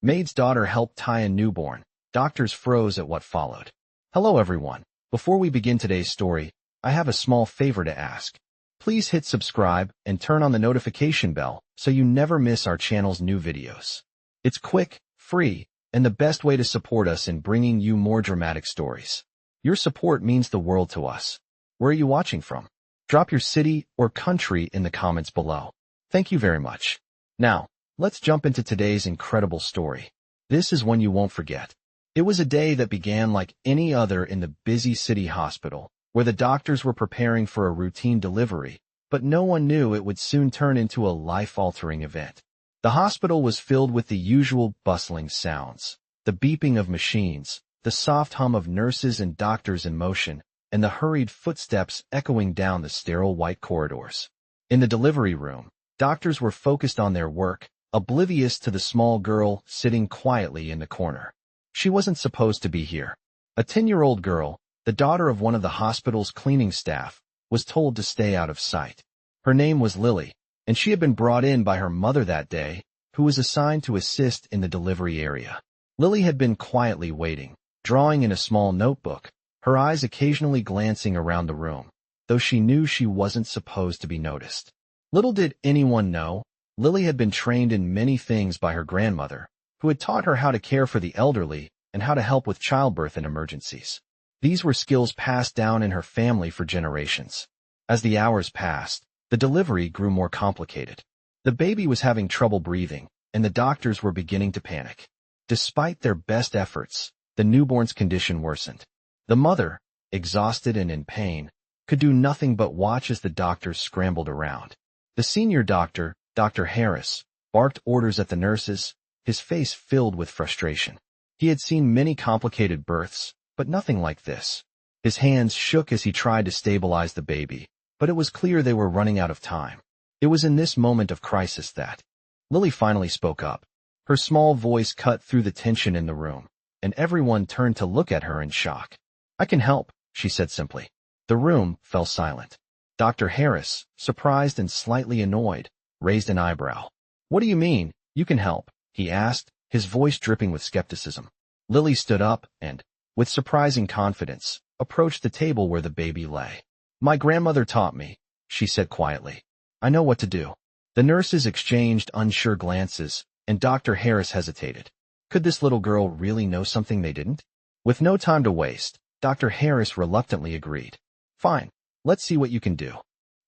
Maid's daughter helped tie a newborn. Doctors froze at what followed. Hello everyone. Before we begin today's story, I have a small favor to ask. Please hit subscribe and turn on the notification bell so you never miss our channel's new videos. It's quick, free, and the best way to support us in bringing you more dramatic stories. Your support means the world to us. Where are you watching from? Drop your city or country in the comments below. Thank you very much. Now, let's jump into today's incredible story. This is one you won't forget. It was a day that began like any other in the busy city hospital, where the doctors were preparing for a routine delivery, but no one knew it would soon turn into a life-altering event. The hospital was filled with the usual bustling sounds, the beeping of machines, the soft hum of nurses and doctors in motion, and the hurried footsteps echoing down the sterile white corridors. In the delivery room, doctors were focused on their work, oblivious to the small girl sitting quietly in the corner. She wasn't supposed to be here. A 10-year-old girl, the daughter of one of the hospital's cleaning staff, was told to stay out of sight. Her name was Lily, and she had been brought in by her mother that day, who was assigned to assist in the delivery area. Lily had been quietly waiting, drawing in a small notebook, her eyes occasionally glancing around the room, though she knew she wasn't supposed to be noticed. Little did anyone know, Lily had been trained in many things by her grandmother, who had taught her how to care for the elderly and how to help with childbirth and emergencies. These were skills passed down in her family for generations. As the hours passed, the delivery grew more complicated. The baby was having trouble breathing, and the doctors were beginning to panic. Despite their best efforts, the newborn's condition worsened. The mother, exhausted and in pain, could do nothing but watch as the doctors scrambled around. The senior doctor, Dr. Harris, barked orders at the nurses, his face filled with frustration. He had seen many complicated births, but nothing like this. His hands shook as he tried to stabilize the baby, but it was clear they were running out of time. It was in this moment of crisis that Lily finally spoke up. Her small voice cut through the tension in the room, and everyone turned to look at her in shock. "I can help," she said simply. The room fell silent. Dr. Harris, surprised and slightly annoyed, raised an eyebrow. "What do you mean, you can help?" he asked, his voice dripping with skepticism. Lily stood up and, with surprising confidence, approached the table where the baby lay. "My grandmother taught me," she said quietly. "I know what to do." The nurses exchanged unsure glances, and Dr. Harris hesitated. Could this little girl really know something they didn't? With no time to waste, Dr. Harris reluctantly agreed. "Fine, let's see what you can do."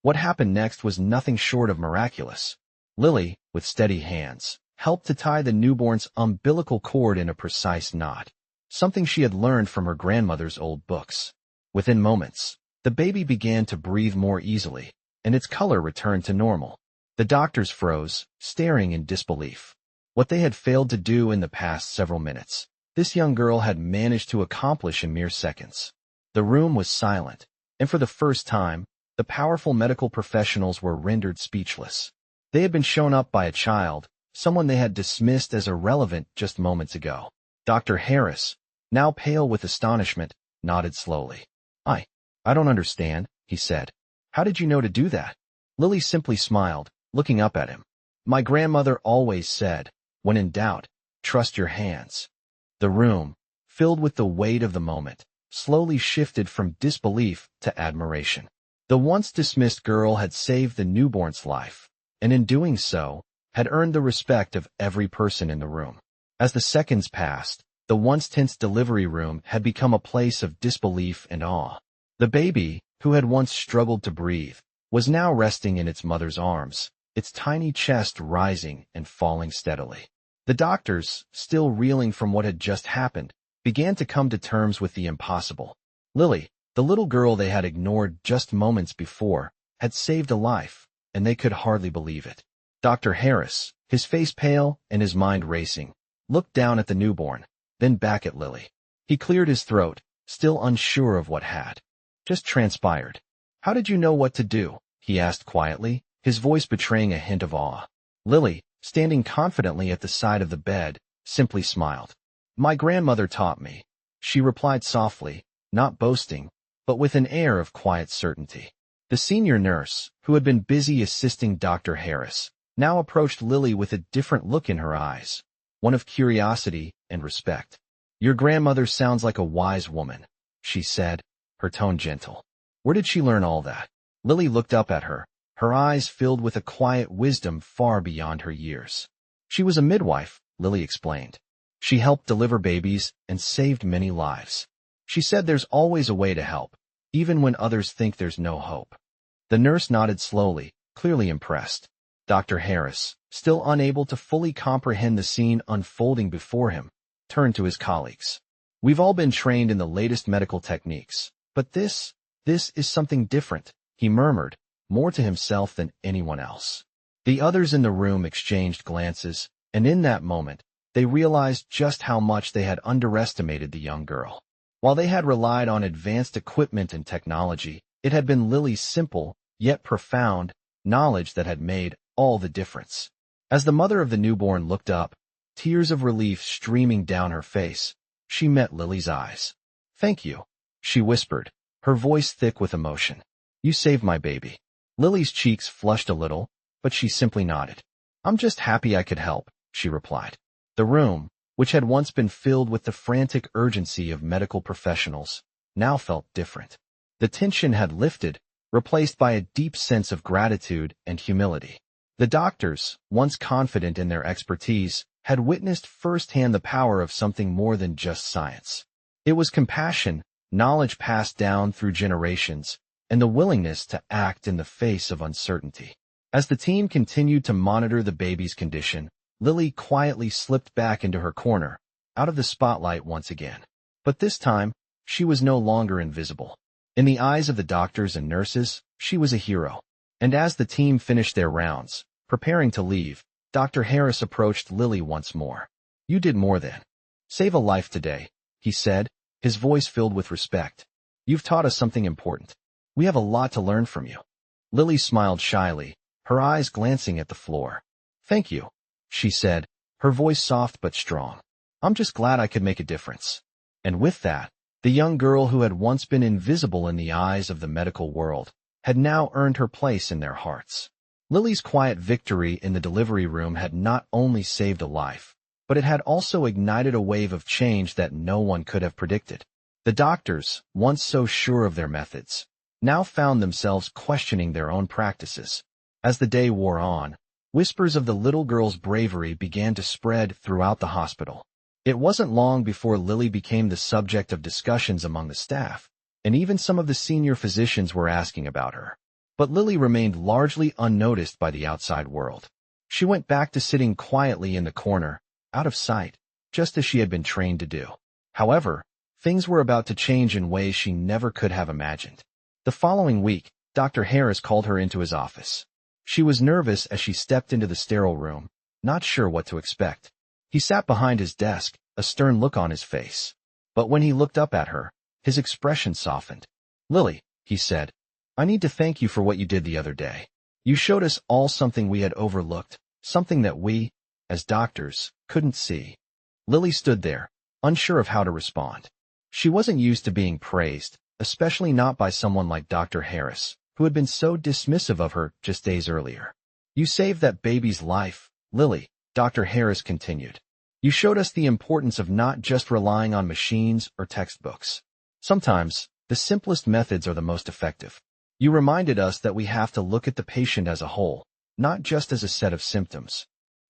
What happened next was nothing short of miraculous. Lily, with steady hands, helped to tie the newborn's umbilical cord in a precise knot, something she had learned from her grandmother's old books. Within moments, the baby began to breathe more easily, and its color returned to normal. The doctors froze, staring in disbelief. What they had failed to do in the past several minutes, this young girl had managed to accomplish in mere seconds. The room was silent, and for the first time, the powerful medical professionals were rendered speechless. They had been shown up by a child, someone they had dismissed as irrelevant just moments ago. Dr. Harris, now pale with astonishment, nodded slowly. I don't understand," he said. "How did you know to do that?" Lily simply smiled, looking up at him. "My grandmother always said, when in doubt, trust your hands." The room, filled with the weight of the moment, slowly shifted from disbelief to admiration. The once dismissed girl had saved the newborn's life, and in doing so, had earned the respect of every person in the room. As the seconds passed, the once tense delivery room had become a place of disbelief and awe. The baby, who had once struggled to breathe, was now resting in its mother's arms, its tiny chest rising and falling steadily. The doctors, still reeling from what had just happened, began to come to terms with the impossible. Lily, the little girl they had ignored just moments before, had saved a life, and they could hardly believe it. Dr. Harris, his face pale and his mind racing, looked down at the newborn, then back at Lily. He cleared his throat, still unsure of what had just transpired. "How did you know what to do?" he asked quietly, his voice betraying a hint of awe. Lily, standing confidently at the side of the bed, simply smiled. "My grandmother taught me," she replied softly, not boasting, but with an air of quiet certainty. The senior nurse, who had been busy assisting Dr. Harris, now approached Lily with a different look in her eyes. one of curiosity and respect. Your grandmother sounds like a wise woman, she said, her tone gentle. Where did she learn all that? Lily looked up at her, her eyes filled with a quiet wisdom far beyond her years. She was a midwife, Lily explained. She helped deliver babies and saved many lives. She said there's always a way to help, even when others think there's no hope. The nurse nodded slowly, clearly impressed. Dr. Harris, still unable to fully comprehend the scene unfolding before him, turned to his colleagues. We've all been trained in the latest medical techniques, but this is something different, he murmured, more to himself than anyone else. The others in the room exchanged glances, and in that moment, they realized just how much they had underestimated the young girl. While they had relied on advanced equipment and technology, it had been Lily's simple, yet profound, knowledge that had made all the difference. As the mother of the newborn looked up, tears of relief streaming down her face, she met Lily's eyes. "Thank you," she whispered, her voice thick with emotion. "You saved my baby." Lily's cheeks flushed a little, but she simply nodded. "I'm just happy I could help," she replied. The room, which had once been filled with the frantic urgency of medical professionals, now felt different. The tension had lifted, replaced by a deep sense of gratitude and humility. The doctors, once confident in their expertise, had witnessed firsthand the power of something more than just science. It was compassion, knowledge passed down through generations, and the willingness to act in the face of uncertainty. As the team continued to monitor the baby's condition, Lily quietly slipped back into her corner, out of the spotlight once again. But this time, she was no longer invisible. In the eyes of the doctors and nurses, she was a hero. And as the team finished their rounds, preparing to leave, Dr. Harris approached Lily once more. "You did more than save a life today," he said, his voice filled with respect. "You've taught us something important. We have a lot to learn from you." Lily smiled shyly, her eyes glancing at the floor. "Thank you," she said, her voice soft but strong. "I'm just glad I could make a difference." And with that, the young girl who had once been invisible in the eyes of the medical world had now earned her place in their hearts. Lily's quiet victory in the delivery room had not only saved a life, but it had also ignited a wave of change that no one could have predicted. The doctors, once so sure of their methods, now found themselves questioning their own practices. As the day wore on, whispers of the little girl's bravery began to spread throughout the hospital. It wasn't long before Lily became the subject of discussions among the staff, and even some of the senior physicians were asking about her. But Lily remained largely unnoticed by the outside world. She went back to sitting quietly in the corner, out of sight, just as she had been trained to do. However, things were about to change in ways she never could have imagined. The following week, Dr. Harris called her into his office. She was nervous as she stepped into the sterile room, not sure what to expect. He sat behind his desk, a stern look on his face. But when he looked up at her, his expression softened. "Lily," he said, "I need to thank you for what you did the other day. You showed us all something we had overlooked, something that we, as doctors, couldn't see." Lily stood there, unsure of how to respond. She wasn't used to being praised, especially not by someone like Dr. Harris, who had been so dismissive of her just days earlier. "You saved that baby's life, Lily," Dr. Harris continued. "You showed us the importance of not just relying on machines or textbooks. Sometimes, the simplest methods are the most effective. You reminded us that we have to look at the patient as a whole, not just as a set of symptoms."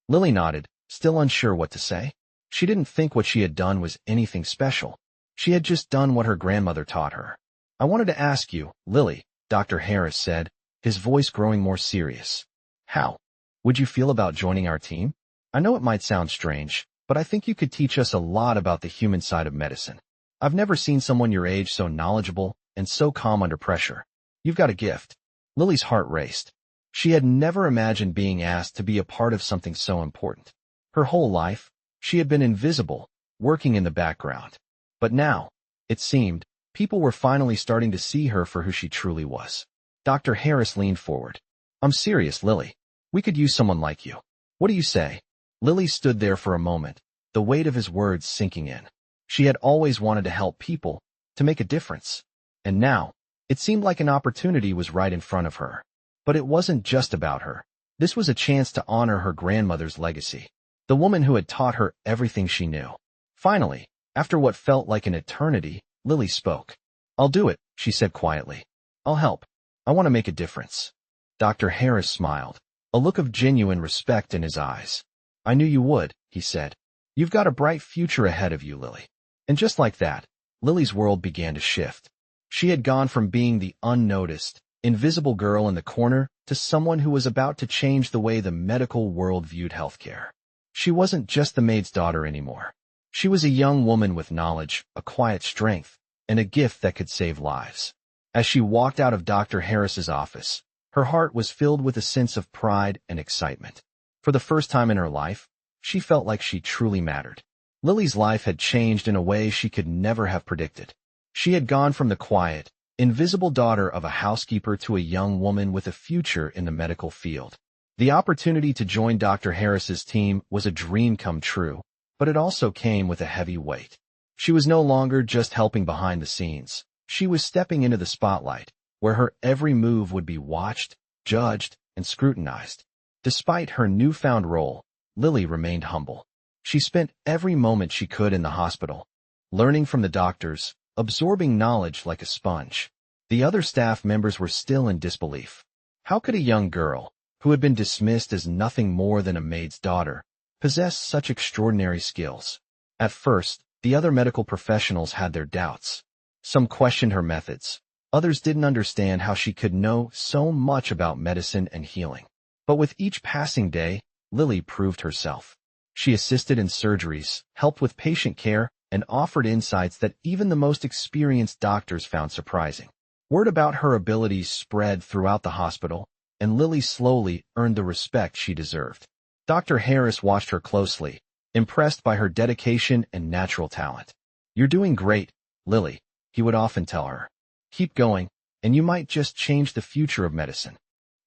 Lily nodded, still unsure what to say. She didn't think what she had done was anything special. She had just done what her grandmother taught her. "I wanted to ask you, Lily," Dr. Harris said, his voice growing more serious. "How would you feel about joining our team? I know it might sound strange, but I think you could teach us a lot about the human side of medicine. I've never seen someone your age so knowledgeable and so calm under pressure. You've got a gift." Lily's heart raced. She had never imagined being asked to be a part of something so important. Her whole life, she had been invisible, working in the background. But now, it seemed, people were finally starting to see her for who she truly was. Dr. Harris leaned forward. "I'm serious, Lily. We could use someone like you. What do you say?" Lily stood there for a moment, the weight of his words sinking in. She had always wanted to help people, to make a difference. And now, it seemed like an opportunity was right in front of her. But it wasn't just about her. This was a chance to honor her grandmother's legacy. the woman who had taught her everything she knew. Finally, after what felt like an eternity, Lily spoke. "I'll do it," she said quietly. "I'll help. I want to make a difference." Dr. Harris smiled, a look of genuine respect in his eyes. "I knew you would," he said. "You've got a bright future ahead of you, Lily." And just like that, Lily's world began to shift. She had gone from being the unnoticed, invisible girl in the corner to someone who was about to change the way the medical world viewed healthcare. She wasn't just the maid's daughter anymore. She was a young woman with knowledge, a quiet strength, and a gift that could save lives. As she walked out of Dr. Harris's office, her heart was filled with a sense of pride and excitement. For the first time in her life, she felt like she truly mattered. Lily's life had changed in a way she could never have predicted. She had gone from the quiet, invisible daughter of a housekeeper to a young woman with a future in the medical field. The opportunity to join Dr. Harris's team was a dream come true, but it also came with a heavy weight. She was no longer just helping behind the scenes. She was stepping into the spotlight, where her every move would be watched, judged, and scrutinized. Despite her newfound role, Lily remained humble. She spent every moment she could in the hospital, learning from the doctors, absorbing knowledge like a sponge. The other staff members were still in disbelief. How could a young girl, who had been dismissed as nothing more than a maid's daughter, possess such extraordinary skills? At first, the other medical professionals had their doubts. Some questioned her methods. Others didn't understand how she could know so much about medicine and healing. But with each passing day, Lily proved herself. She assisted in surgeries, helped with patient care, and offered insights that even the most experienced doctors found surprising. Word about her abilities spread throughout the hospital, and Lily slowly earned the respect she deserved. Dr. Harris watched her closely, impressed by her dedication and natural talent. "You're doing great, Lily," he would often tell her. "Keep going, and you might just change the future of medicine."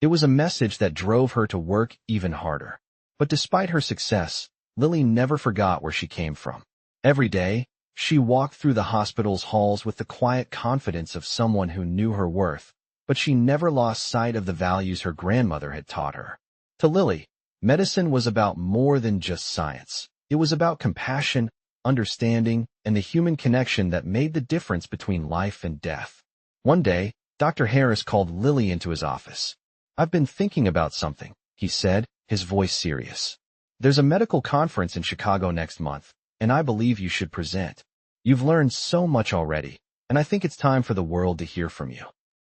It was a message that drove her to work even harder. But despite her success, Lily never forgot where she came from. Every day, she walked through the hospital's halls with the quiet confidence of someone who knew her worth, but she never lost sight of the values her grandmother had taught her. To Lily, medicine was about more than just science. It was about compassion, understanding, and the human connection that made the difference between life and death. One day, Dr. Harris called Lily into his office. "I've been thinking about something," he said, his voice serious. "There's a medical conference in Chicago next month, and I believe you should present. You've learned so much already, and I think it's time for the world to hear from you."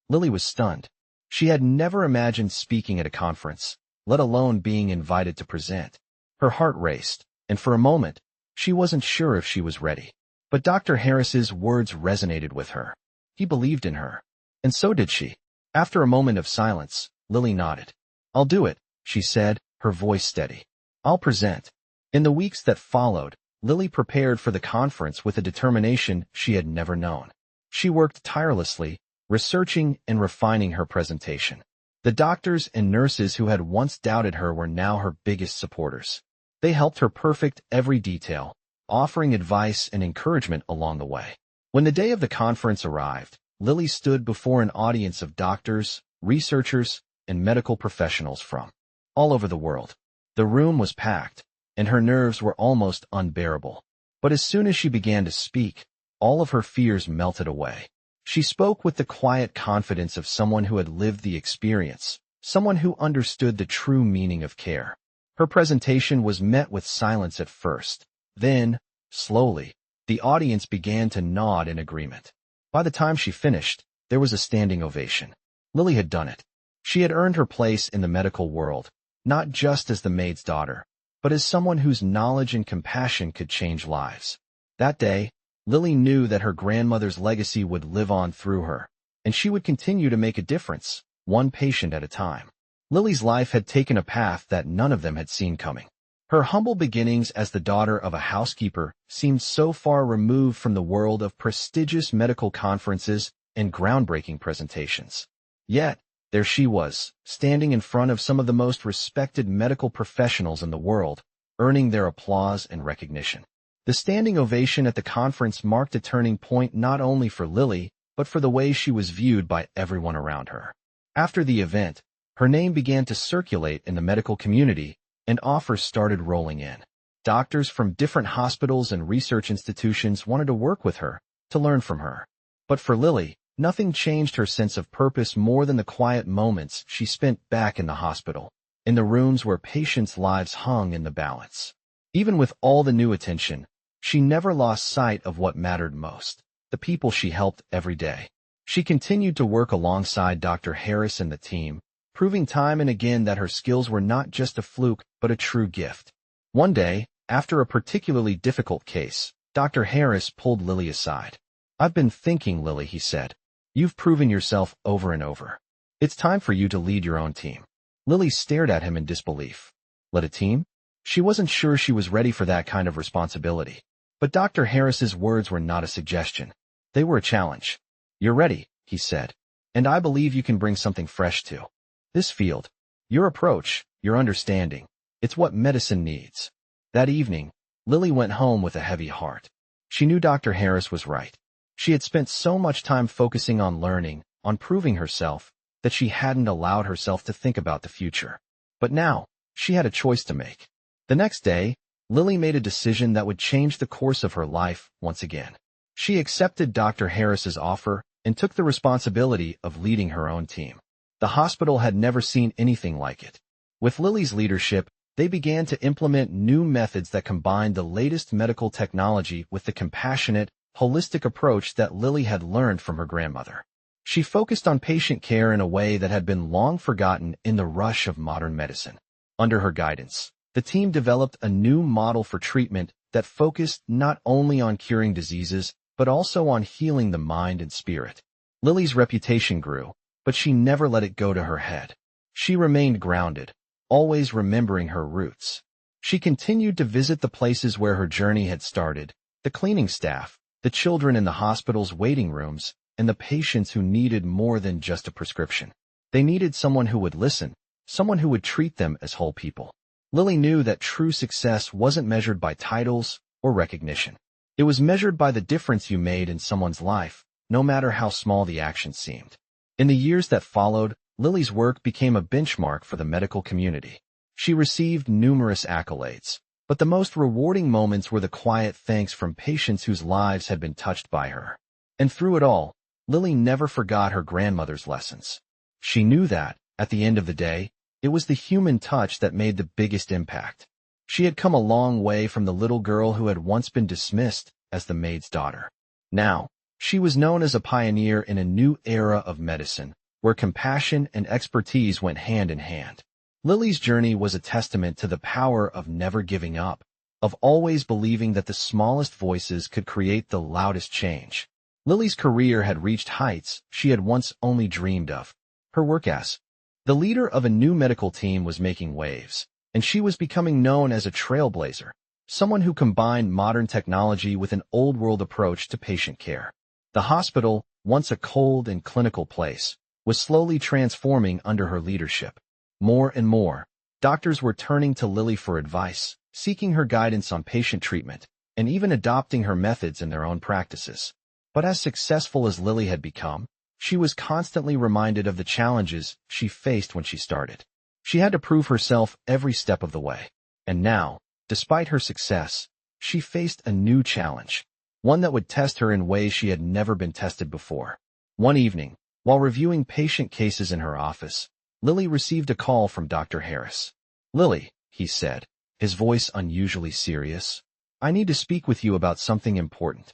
Lily was stunned. She had never imagined speaking at a conference, let alone being invited to present. Her heart raced, and for a moment, she wasn't sure if she was ready. But Dr. Harris's words resonated with her. He believed in her. And so did she. After a moment of silence, Lily nodded. "I'll do it," she said, her voice steady. "I'll present." In the weeks that followed, Lily prepared for the conference with a determination she had never known. She worked tirelessly, researching and refining her presentation. The doctors and nurses who had once doubted her were now her biggest supporters. They helped her perfect every detail, offering advice and encouragement along the way. When the day of the conference arrived, Lily stood before an audience of doctors, researchers, and medical professionals from all over the world. The room was packed, and her nerves were almost unbearable. But as soon as she began to speak, all of her fears melted away. She spoke with the quiet confidence of someone who had lived the experience, someone who understood the true meaning of care. Her presentation was met with silence at first. Then, slowly, the audience began to nod in agreement. By the time she finished, there was a standing ovation. Lily had done it. She had earned her place in the medical world, not just as the maid's daughter, but as someone whose knowledge and compassion could change lives. That day, Lily knew that her grandmother's legacy would live on through her, and she would continue to make a difference, one patient at a time. Lily's life had taken a path that none of them had seen coming. Her humble beginnings as the daughter of a housekeeper seemed so far removed from the world of prestigious medical conferences and groundbreaking presentations. Yet, there she was, standing in front of some of the most respected medical professionals in the world, earning their applause and recognition. The standing ovation at the conference marked a turning point not only for Lily, but for the way she was viewed by everyone around her. After the event, her name began to circulate in the medical community, and offers started rolling in. Doctors from different hospitals and research institutions wanted to work with her, to learn from her. But for Lily, nothing changed her sense of purpose more than the quiet moments she spent back in the hospital, in the rooms where patients' lives hung in the balance. Even with all the new attention, she never lost sight of what mattered most, the people she helped every day. She continued to work alongside Dr. Harris and the team, proving time and again that her skills were not just a fluke but a true gift. One day, after a particularly difficult case, Dr. Harris pulled Lily aside. "I've been thinking, Lily," he said. "You've proven yourself over and over. It's time for you to lead your own team." Lily stared at him in disbelief. Lead a team? She wasn't sure she was ready for that kind of responsibility. But Dr. Harris's words were not a suggestion. They were a challenge. "You're ready," he said, "and I believe you can bring something fresh to this field. Your approach, your understanding, it's what medicine needs." That evening, Lily went home with a heavy heart. She knew Dr. Harris was right. She had spent so much time focusing on learning, on proving herself, that she hadn't allowed herself to think about the future. But now, she had a choice to make. The next day, Lily made a decision that would change the course of her life once again. She accepted Dr. Harris's offer and took the responsibility of leading her own team. The hospital had never seen anything like it. With Lily's leadership, they began to implement new methods that combined the latest medical technology with the compassionate, holistic approach that Lily had learned from her grandmother. She focused on patient care in a way that had been long forgotten in the rush of modern medicine. Under her guidance, the team developed a new model for treatment that focused not only on curing diseases, but also on healing the mind and spirit. Lily's reputation grew, but she never let it go to her head. She remained grounded, always remembering her roots. She continued to visit the places where her journey had started, the cleaning staff, the children in the hospital's waiting rooms, and the patients who needed more than just a prescription. They needed someone who would listen, someone who would treat them as whole people. Lily knew that true success wasn't measured by titles or recognition. It was measured by the difference you made in someone's life, no matter how small the action seemed. In the years that followed, Lily's work became a benchmark for the medical community. She received numerous accolades, but the most rewarding moments were the quiet thanks from patients whose lives had been touched by her. And through it all, Lily never forgot her grandmother's lessons. She knew that, at the end of the day, it was the human touch that made the biggest impact. She had come a long way from the little girl who had once been dismissed as the maid's daughter. Now, she was known as a pioneer in a new era of medicine, where compassion and expertise went hand in hand. Lily's journey was a testament to the power of never giving up, of always believing that the smallest voices could create the loudest change. Lily's career had reached heights she had once only dreamed of. Her work as the leader of a new medical team was making waves, and she was becoming known as a trailblazer, someone who combined modern technology with an old-world approach to patient care. The hospital, once a cold and clinical place, was slowly transforming under her leadership. More and more, doctors were turning to Lily for advice, seeking her guidance on patient treatment, and even adopting her methods in their own practices. But as successful as Lily had become, she was constantly reminded of the challenges she faced when she started. She had to prove herself every step of the way. And now, despite her success, she faced a new challenge, one that would test her in ways she had never been tested before. One evening, while reviewing patient cases in her office, Lily received a call from Dr. Harris. "Lily," he said, his voice unusually serious, "I need to speak with you about something important."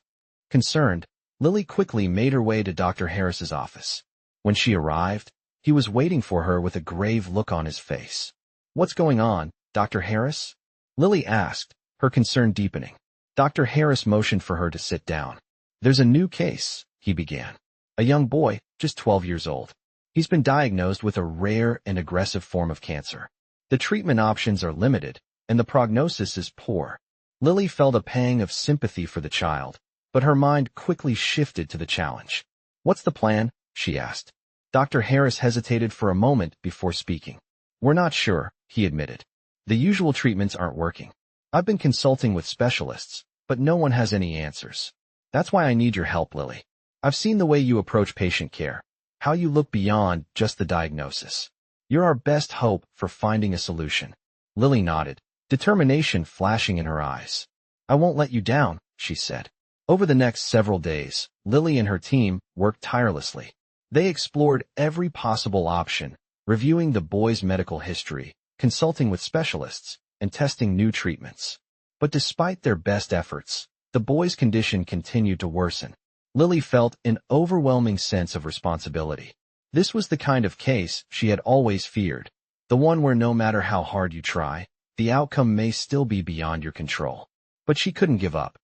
Concerned, Lily quickly made her way to Dr. Harris's office. When she arrived, he was waiting for her with a grave look on his face. "What's going on, Dr. Harris?" Lily asked, her concern deepening. Dr. Harris motioned for her to sit down. "There's a new case," he began. "A young boy, just 12 years old. He's been diagnosed with a rare and aggressive form of cancer. The treatment options are limited, and the prognosis is poor." Lily felt a pang of sympathy for the child, but her mind quickly shifted to the challenge. "What's the plan?" she asked. Dr. Harris hesitated for a moment before speaking. "We're not sure," he admitted. "The usual treatments aren't working. I've been consulting with specialists, but no one has any answers. That's why I need your help, Lily. I've seen the way you approach patient care, how you look beyond just the diagnosis. You're our best hope for finding a solution." Lily nodded, determination flashing in her eyes. "I won't let you down," she said. Over the next several days, Lily and her team worked tirelessly. They explored every possible option, reviewing the boy's medical history, consulting with specialists, and testing new treatments. But despite their best efforts, the boy's condition continued to worsen. Lily felt an overwhelming sense of responsibility. This was the kind of case she had always feared, the one where no matter how hard you try, the outcome may still be beyond your control. But she couldn't give up.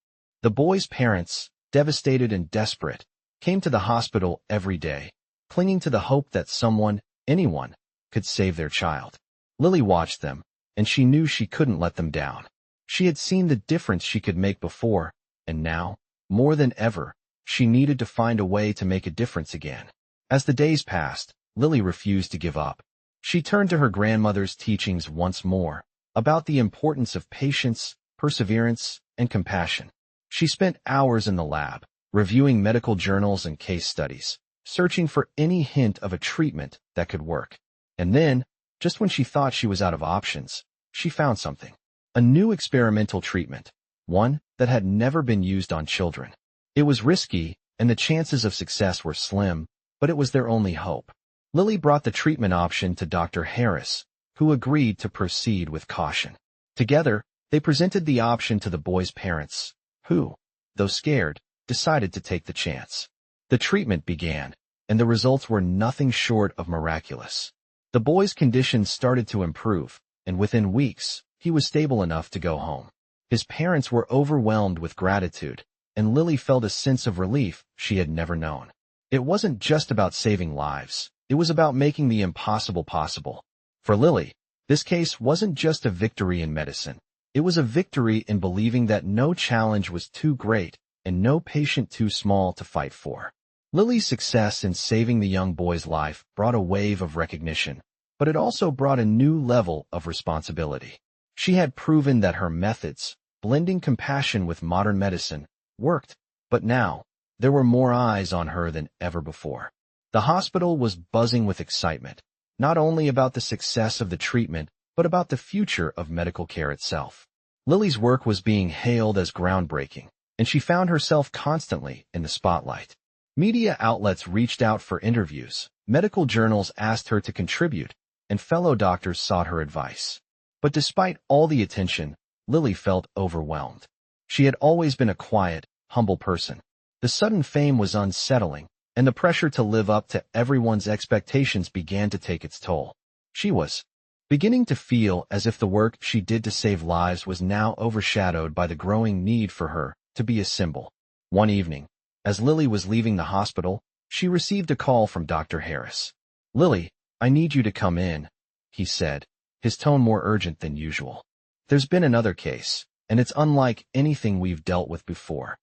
The boy's parents, devastated and desperate, came to the hospital every day, clinging to the hope that someone, anyone, could save their child. Lily watched them, and she knew she couldn't let them down. She had seen the difference she could make before, and now, more than ever, she needed to find a way to make a difference again. As the days passed, Lily refused to give up. She turned to her grandmother's teachings once more, about the importance of patience, perseverance, and compassion. She spent hours in the lab, reviewing medical journals and case studies, searching for any hint of a treatment that could work. And then, just when she thought she was out of options, she found something. A new experimental treatment, one that had never been used on children. It was risky, and the chances of success were slim, but it was their only hope. Lily brought the treatment option to Dr. Harris, who agreed to proceed with caution. Together, they presented the option to the boy's parents, who, though scared, decided to take the chance. The treatment began, and the results were nothing short of miraculous. The boy's condition started to improve, and within weeks, he was stable enough to go home. His parents were overwhelmed with gratitude, and Lily felt a sense of relief she had never known. It wasn't just about saving lives, it was about making the impossible possible. For Lily, this case wasn't just a victory in medicine. It was a victory in believing that no challenge was too great and no patient too small to fight for. Lily's success in saving the young boy's life brought a wave of recognition, but it also brought a new level of responsibility. She had proven that her methods, blending compassion with modern medicine, worked, but now, there were more eyes on her than ever before. The hospital was buzzing with excitement, not only about the success of the treatment, but about the future of medical care itself. Lily's work was being hailed as groundbreaking, and she found herself constantly in the spotlight. Media outlets reached out for interviews, medical journals asked her to contribute, and fellow doctors sought her advice. But despite all the attention, Lily felt overwhelmed. She had always been a quiet, humble person. The sudden fame was unsettling, and the pressure to live up to everyone's expectations began to take its toll. She was beginning to feel as if the work she did to save lives was now overshadowed by the growing need for her to be a symbol. One evening, as Lily was leaving the hospital, she received a call from Dr. Harris. "Lily, I need you to come in," he said, his tone more urgent than usual. "There's been another case, and it's unlike anything we've dealt with before."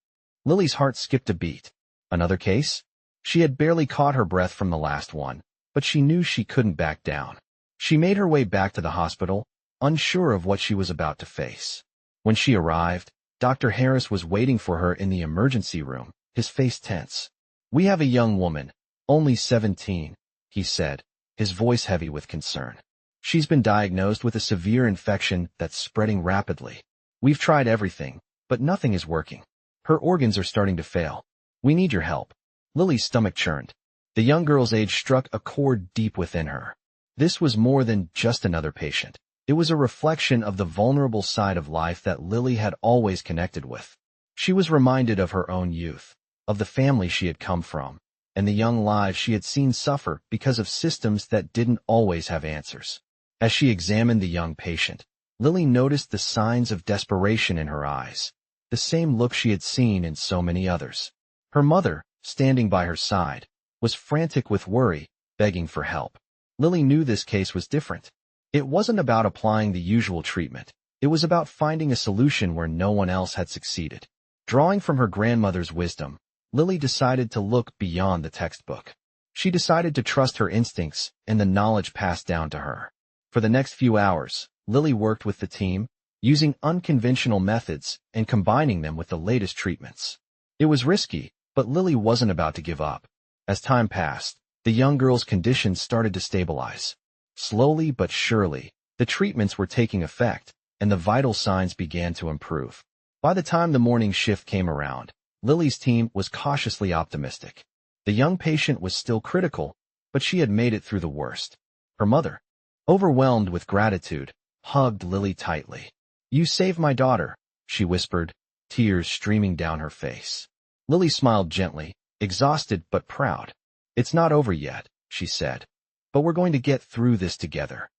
Lily's heart skipped a beat. Another case? She had barely caught her breath from the last one, but she knew she couldn't back down. She made her way back to the hospital, unsure of what she was about to face. When she arrived, Dr. Harris was waiting for her in the emergency room, his face tense. "We have a young woman, only 17, he said, his voice heavy with concern. "She's been diagnosed with a severe infection that's spreading rapidly. We've tried everything, but nothing is working. Her organs are starting to fail. We need your help." Lily's stomach churned. The young girl's age struck a chord deep within her. This was more than just another patient. It was a reflection of the vulnerable side of life that Lily had always connected with. She was reminded of her own youth, of the family she had come from, and the young lives she had seen suffer because of systems that didn't always have answers. As she examined the young patient, Lily noticed the signs of desperation in her eyes, the same look she had seen in so many others. Her mother, standing by her side, was frantic with worry, begging for help. Lily knew this case was different. It wasn't about applying the usual treatment. It was about finding a solution where no one else had succeeded. Drawing from her grandmother's wisdom, Lily decided to look beyond the textbook. She decided to trust her instincts and the knowledge passed down to her. For the next few hours, Lily worked with the team, using unconventional methods and combining them with the latest treatments. It was risky, but Lily wasn't about to give up. As time passed, the young girl's condition started to stabilize. Slowly but surely, the treatments were taking effect, and the vital signs began to improve. By the time the morning shift came around, Lily's team was cautiously optimistic. The young patient was still critical, but she had made it through the worst. Her mother, overwhelmed with gratitude, hugged Lily tightly. "You saved my daughter," she whispered, tears streaming down her face. Lily smiled gently, exhausted but proud. "It's not over yet," she said, "but we're going to get through this together."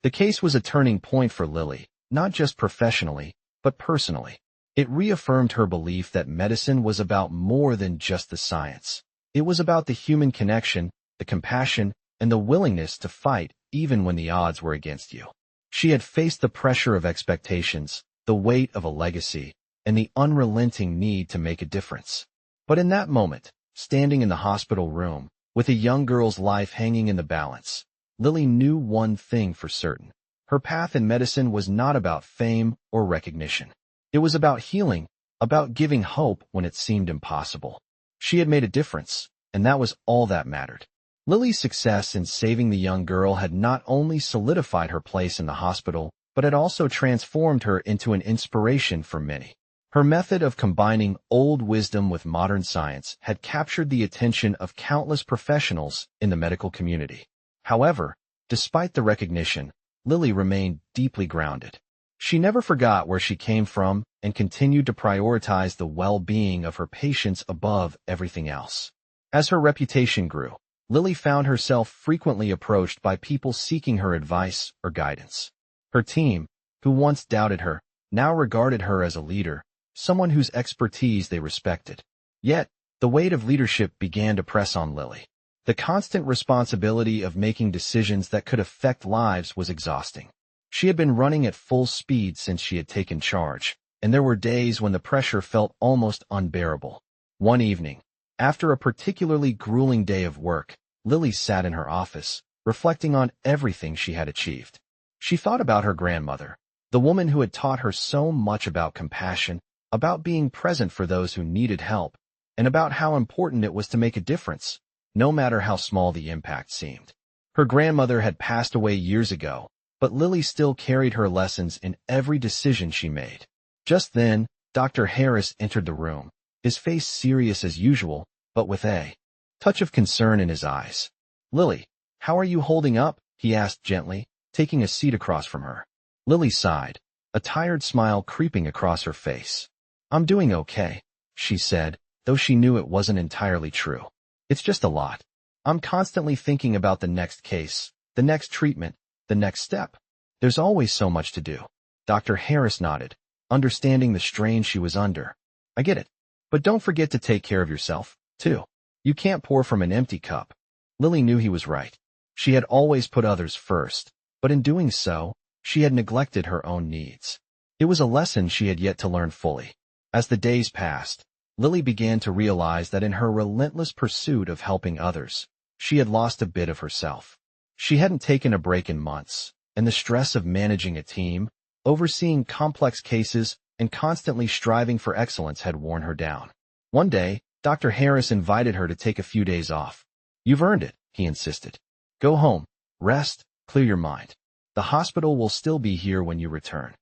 The case was a turning point for Lily, not just professionally, but personally. It reaffirmed her belief that medicine was about more than just the science. It was about the human connection, the compassion, and the willingness to fight even when the odds were against you. She had faced the pressure of expectations, the weight of a legacy, and the unrelenting need to make a difference. But in that moment, standing in the hospital room, with a young girl's life hanging in the balance, Lily knew one thing for certain. Her path in medicine was not about fame or recognition. It was about healing, about giving hope when it seemed impossible. She had made a difference, and that was all that mattered. Lily's success in saving the young girl had not only solidified her place in the hospital, but had also transformed her into an inspiration for many. Her method of combining old wisdom with modern science had captured the attention of countless professionals in the medical community. However, despite the recognition, Lily remained deeply grounded. She never forgot where she came from and continued to prioritize the well-being of her patients above everything else. As her reputation grew, Lily found herself frequently approached by people seeking her advice or guidance. Her team, who once doubted her, now regarded her as a leader, someone whose expertise they respected. Yet, the weight of leadership began to press on Lily. The constant responsibility of making decisions that could affect lives was exhausting. She had been running at full speed since she had taken charge, and there were days when the pressure felt almost unbearable. One evening, after a particularly grueling day of work, Lily sat in her office, reflecting on everything she had achieved. She thought about her grandmother, the woman who had taught her so much about compassion, about being present for those who needed help, and about how important it was to make a difference, no matter how small the impact seemed. Her grandmother had passed away years ago, but Lily still carried her lessons in every decision she made. Just then, Dr. Harris entered the room, his face serious as usual, but with a touch of concern in his eyes. "Lily, how are you holding up?" he asked gently, taking a seat across from her. Lily sighed, a tired smile creeping across her face. "I'm doing okay," she said, though she knew it wasn't entirely true. "It's just a lot. I'm constantly thinking about the next case, the next treatment, the next step. There's always so much to do." Dr. Harris nodded, understanding the strain she was under. "I get it. But don't forget to take care of yourself, too. You can't pour from an empty cup." Lily knew he was right. She had always put others first, but in doing so, she had neglected her own needs. It was a lesson she had yet to learn fully. As the days passed, Lily began to realize that in her relentless pursuit of helping others, she had lost a bit of herself. She hadn't taken a break in months, and the stress of managing a team, overseeing complex cases, and constantly striving for excellence had worn her down. One day, Dr. Harris invited her to take a few days off. "You've earned it," he insisted. "Go home, rest, clear your mind. The hospital will still be here when you return."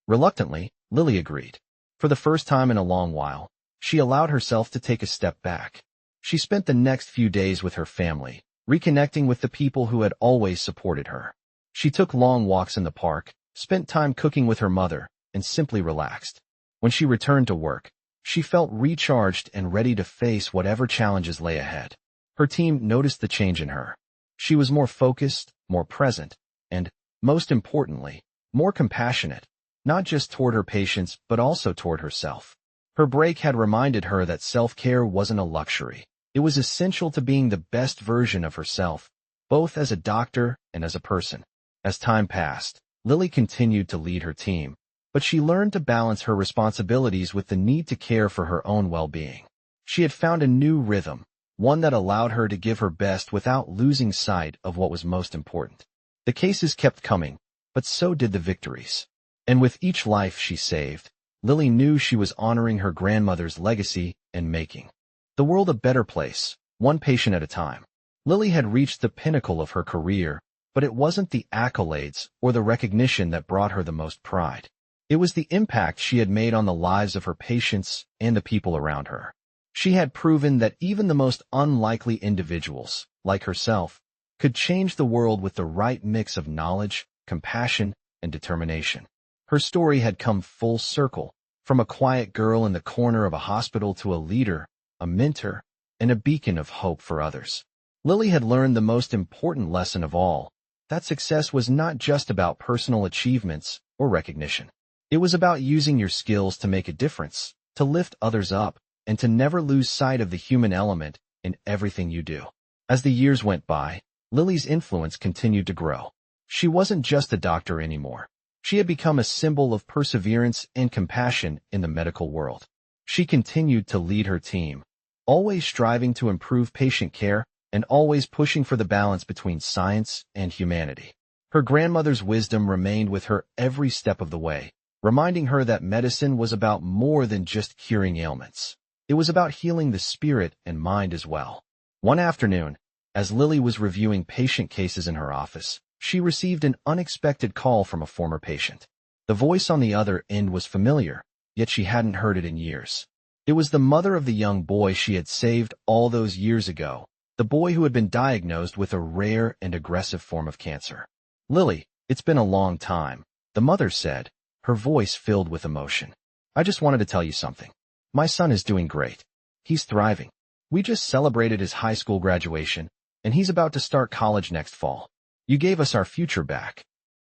Reluctantly, Lily agreed. For the first time in a long while, she allowed herself to take a step back. She spent the next few days with her family, reconnecting with the people who had always supported her. She took long walks in the park, spent time cooking with her mother, and simply relaxed. When she returned to work, she felt recharged and ready to face whatever challenges lay ahead. Her team noticed the change in her. She was more focused, more present, and, most importantly, more compassionate, not just toward her patients but also toward herself. Her break had reminded her that self-care wasn't a luxury. It was essential to being the best version of herself, both as a doctor and as a person. As time passed, Lily continued to lead her team, but she learned to balance her responsibilities with the need to care for her own well-being. She had found a new rhythm, one that allowed her to give her best without losing sight of what was most important. The cases kept coming, but so did the victories. And with each life she saved, Lily knew she was honoring her grandmother's legacy and making the world a better place, one patient at a time. Lily had reached the pinnacle of her career, but it wasn't the accolades or the recognition that brought her the most pride. It was the impact she had made on the lives of her patients and the people around her. She had proven that even the most unlikely individuals, like herself, could change the world with the right mix of knowledge, compassion, and determination. Her story had come full circle, from a quiet girl in the corner of a hospital to a leader, a mentor, and a beacon of hope for others. Lily had learned the most important lesson of all, that success was not just about personal achievements or recognition. It was about using your skills to make a difference, to lift others up, and to never lose sight of the human element in everything you do. As the years went by, Lily's influence continued to grow. She wasn't just a doctor anymore. She had become a symbol of perseverance and compassion in the medical world. She continued to lead her team, always striving to improve patient care and always pushing for the balance between science and humanity. Her grandmother's wisdom remained with her every step of the way, reminding her that medicine was about more than just curing ailments. It was about healing the spirit and mind as well. One afternoon, as Lily was reviewing patient cases in her office, she received an unexpected call from a former patient. The voice on the other end was familiar, yet she hadn't heard it in years. It was the mother of the young boy she had saved all those years ago, the boy who had been diagnosed with a rare and aggressive form of cancer. "Lily, it's been a long time," the mother said, her voice filled with emotion. "I just wanted to tell you something. My son is doing great. He's thriving. We just celebrated his high school graduation, and he's about to start college next fall. You gave us our future back."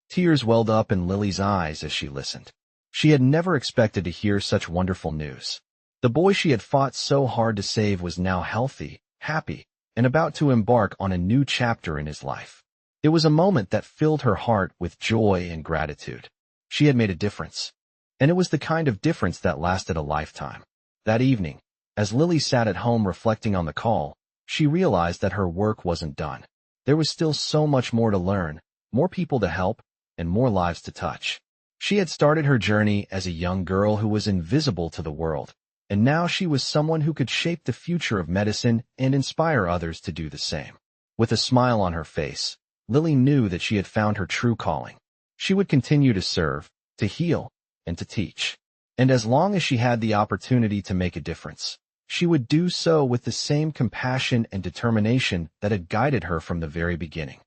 Tears welled up in Lily's eyes as she listened. She had never expected to hear such wonderful news. The boy she had fought so hard to save was now healthy, happy, and about to embark on a new chapter in his life. It was a moment that filled her heart with joy and gratitude. She had made a difference, and it was the kind of difference that lasted a lifetime. That evening, as Lily sat at home reflecting on the call, she realized that her work wasn't done. There was still so much more to learn, more people to help, and more lives to touch. She had started her journey as a young girl who was invisible to the world, and now she was someone who could shape the future of medicine and inspire others to do the same. With a smile on her face, Lily knew that she had found her true calling. She would continue to serve, to heal, and to teach. And as long as she had the opportunity to make a difference, she would do so with the same compassion and determination that had guided her from the very beginning.